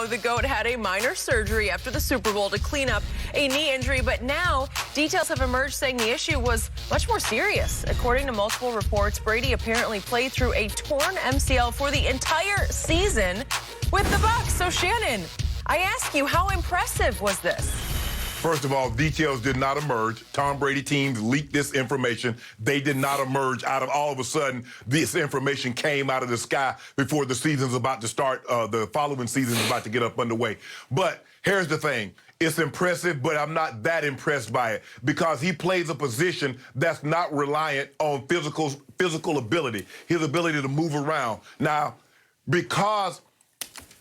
ago, the GOAT had a minor surgery after the Super Bowl to clean up a knee injury, but now details have emerged saying the issue was much more serious. According to multiple reports, Brady apparently played through a torn MCL for the entire season with the Bucs. So, Shannon, I ask you, how impressive was this? First of all, details did not emerge. Tom Brady teams leaked this information. They did not emerge out of all of a sudden. This information came out of the sky before the season's about to start. The following season is about to get up underway. But here's the thing. It's impressive, but I'm not that impressed by it because he plays a position that's not reliant on physical ability, his ability to move around. Now, because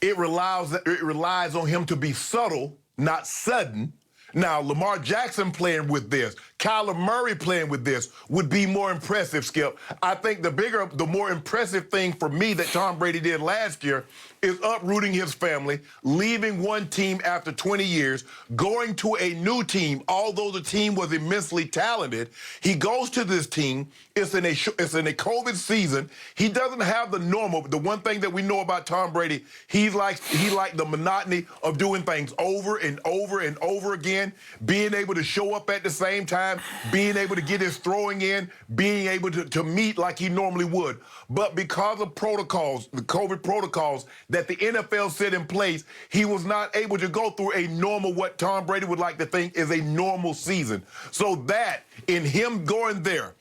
it relies on him to be subtle, not sudden. Now, Lamar Jackson playing with this, Kyler Murray playing with this would be more impressive, Skip. I think the more impressive thing for me that Tom Brady did last year is uprooting his family, leaving one team after 20 years, going to a new team. Although the team was immensely talented, he goes to this team. It's in a COVID season. He doesn't have the normal. The one thing that we know about Tom Brady, he likes the monotony of doing things over and over and over again, being able to show up at the same time, being able to get his throwing in, being able to meet like he normally would. But because of protocols, the COVID protocols that the NFL set in place, he was not able to go through a normal, what Tom Brady would like to think is a normal season. So that, in him going there,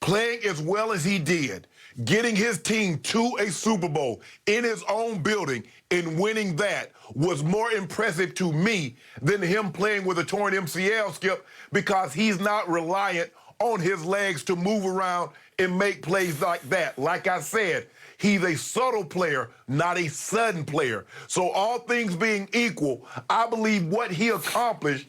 playing as well as he did, getting his team to a Super Bowl in his own building and winning that was more impressive to me than him playing with a torn MCL, Skip, because he's not reliant on his legs to move around and make plays like that. Like I said, he's a subtle player, not a sudden player. So all things being equal, I believe what he accomplished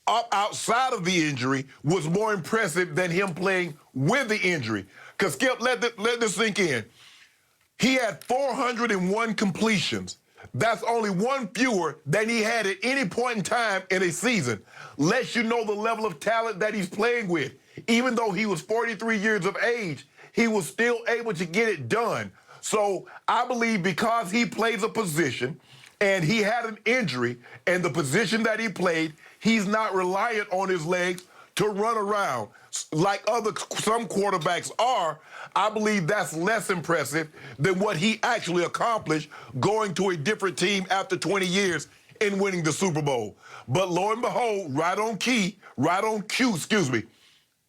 outside of the injury was more impressive than him playing with the injury. Because, Skip, let this sink in. He had 401 completions. That's only one fewer than he had at any point in time in a season. Lets you know the level of talent that he's playing with. Even though he was 43 years of age, he was still able to get it done. So I believe because he plays a position and he had an injury and the position that he played, he's not reliant on his legs to run around like some quarterbacks are. I believe that's less impressive than what he actually accomplished going to a different team after 20 years and winning the Super Bowl. But lo and behold, right on cue,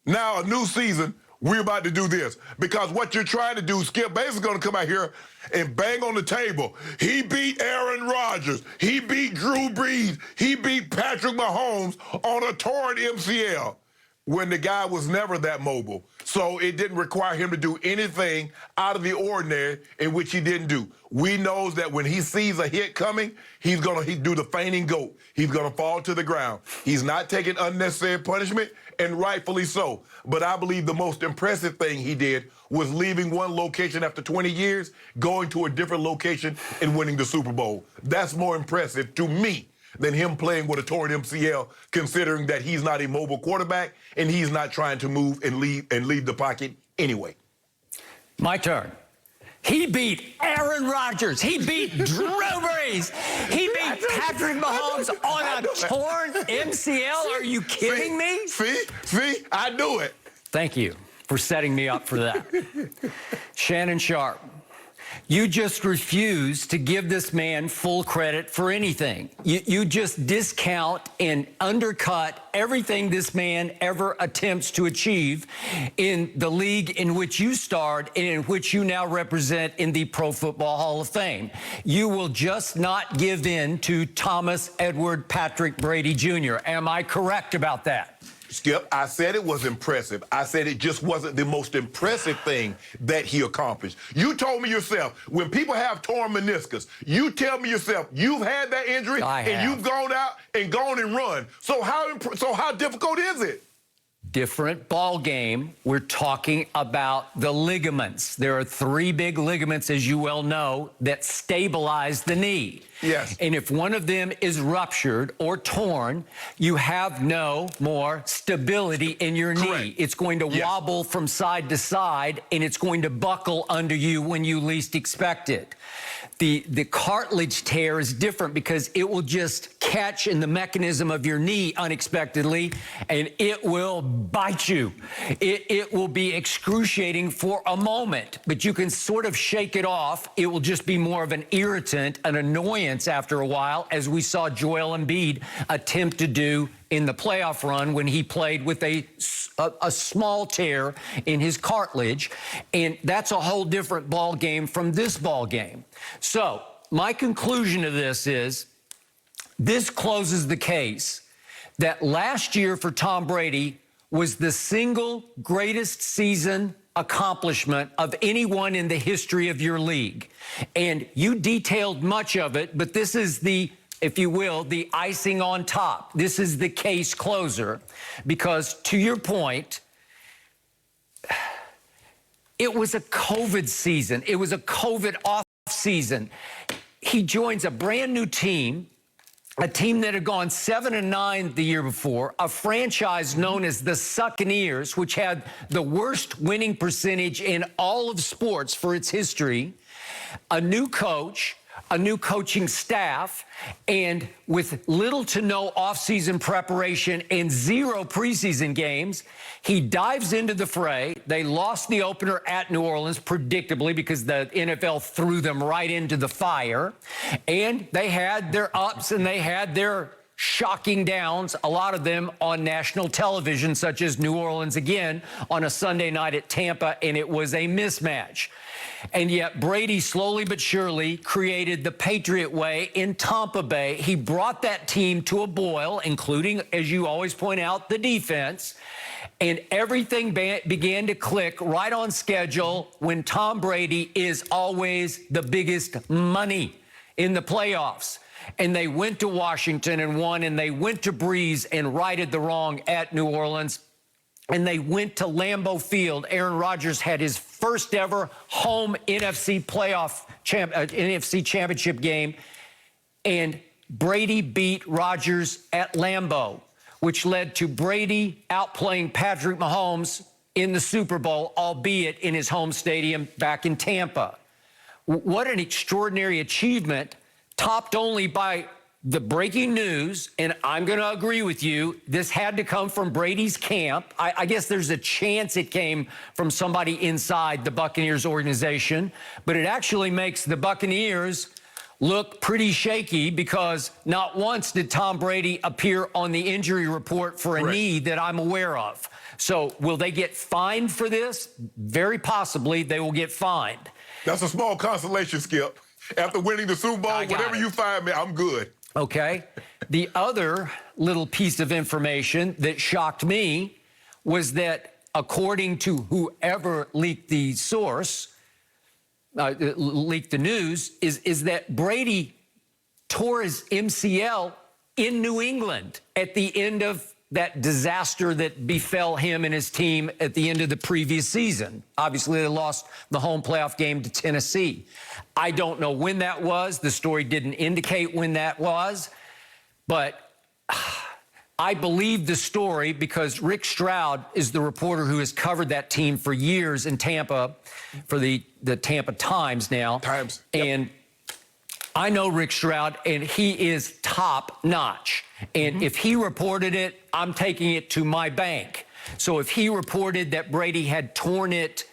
now a new season, we're about to do this. Because what you're trying to do, Skip Bates is going to come out here and bang on the table. He beat Aaron Rodgers. He beat Drew Brees. He beat Patrick Mahomes on a torn MCL when the guy was never that mobile. So it didn't require him to do anything out of the ordinary, in which he didn't do. We know that when he sees a hit coming, he's going to do the fainting goat. He's going to fall to the ground. He's not taking unnecessary punishment, and rightfully so. But I believe the most impressive thing he did was leaving one location after 20 years, going to a different location and winning the Super Bowl. That's more impressive to me than him playing with a torn MCL, considering that he's not a mobile quarterback and he's not trying to move and leave the pocket anyway. My turn. He beat Aaron Rodgers. He beat Drew Brees. He beat Patrick Mahomes on a torn MCL. Are you kidding me? See, I knew it. Thank you for setting me up for that. Shannon Sharp, you just refuse to give this man full credit for anything. You just discount and undercut everything this man ever attempts to achieve in the league in which you starred and in which you now represent in the Pro Football Hall of Fame. You will just not give in to Thomas Edward Patrick Brady Jr. Am I correct about that? Skip, I said it was impressive. I said it just wasn't the most impressive thing that he accomplished. You told me yourself, when people have torn meniscus, you tell me yourself, you've had that injury and you've gone out and gone and run. So how difficult is it? Different ball game. We're talking about the ligaments. There are 3 big ligaments, as you well know, that stabilize the knee. Yes. And if one of them is ruptured or torn, you have no more stability in your knee. It's going to wobble from side to side, and it's going to buckle under you when you least expect it. The cartilage tear is different because it will just catch in the mechanism of your knee unexpectedly, and it will bite you. It will be excruciating for a moment, but you can sort of shake it off. It will just be more of an irritant, an annoyance after a while, as we saw Joel Embiid attempt to do in the playoff run when he played with a small tear in his cartilage. And that's a whole different ball game from this ball game. So my conclusion to this is this closes the case that last year for Tom Brady was the single greatest season accomplishment of anyone in the history of your league. And you detailed much of it, but this is the, if you will, the icing on top. This is the case closer, because to your point, it was a COVID season. It was a COVID off season. He joins a brand new team, a team that had gone 7-9 the year before, a franchise known as the Succaneers, which had the worst winning percentage in all of sports for its history, a new coach, a new coaching staff, and with little to no offseason preparation and 0 preseason games, he dives into the fray. They lost the opener at New Orleans, predictably, because the NFL threw them right into the fire. And they had their ups and they had their shocking downs, a lot of them on national television, such as New Orleans again on a Sunday night at Tampa, and it was a mismatch. And yet Brady slowly but surely created the Patriot way in Tampa Bay. He brought that team to a boil, including, as you always point out, the defense. And everything began to click right on schedule when Tom Brady is always the biggest money in the playoffs. And they went to Washington and won, and they went to Breeze and righted the wrong at New Orleans. And they went to Lambeau Field. Aaron Rodgers had his first ever home NFC championship game. And Brady beat Rodgers at Lambeau, which led to Brady outplaying Patrick Mahomes in the Super Bowl, albeit in his home stadium back in Tampa. What an extraordinary achievement, topped only by the breaking news, and I'm going to agree with you, this had to come from Brady's camp. I guess there's a chance it came from somebody inside the Buccaneers organization, but it actually makes the Buccaneers look pretty shaky, because not once did Tom Brady appear on the injury report for a knee that I'm aware of. So will they get fined for this? Very possibly they will get fined. That's a small consolation, Skip. After winning the Super Bowl, whatever you find me, I'm good. Okay. The other little piece of information that shocked me was that, according to whoever leaked the source, leaked the news, is that Brady tore his MCL in New England at the end of that disaster that befell him and his team at the end of the previous season. Obviously, they lost the home playoff game to Tennessee. I don't know when that was. The story didn't indicate when that was. But I believe the story because Rick Stroud is the reporter who has covered that team for years in Tampa, for the Tampa Times now. Times. Yep. And I know Rick Stroud, and he is top notch. And if he reported it, I'm taking it to my bank. So if he reported that Brady had torn it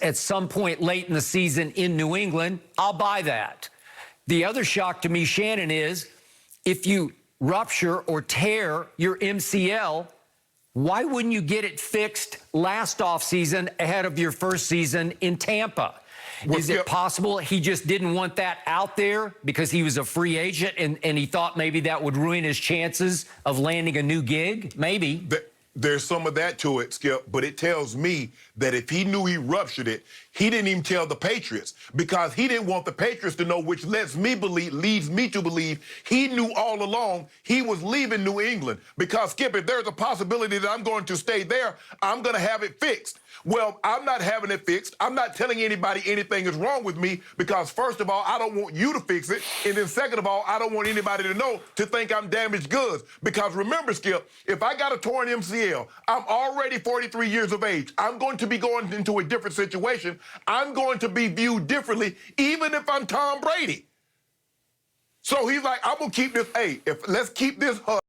at some point late in the season in New England, I'll buy that. The other shock to me, Shannon, is if you rupture or tear your MCL, why wouldn't you get it fixed last offseason ahead of your first season in Tampa? Is it possible he just didn't want that out there because he was a free agent and he thought maybe that would ruin his chances of landing a new gig? Maybe. There's some of that to it, Skip, but it tells me that if he knew he ruptured it, he didn't even tell the Patriots because he didn't want the Patriots to know, which leads me to believe he knew all along he was leaving New England. Because, Skip, if there's a possibility that I'm going to stay there, I'm going to have it fixed. Well, I'm not having it fixed. I'm not telling anybody anything is wrong with me because, first of all, I don't want you to fix it. And then, second of all, I don't want anybody to know to think I'm damaged goods. Because remember, Skip, if I got a torn MCL, I'm already 43 years of age. I'm going to be going into a different situation. I'm going to be viewed differently, even if I'm Tom Brady. So he's like, I'm going to keep this, let's keep this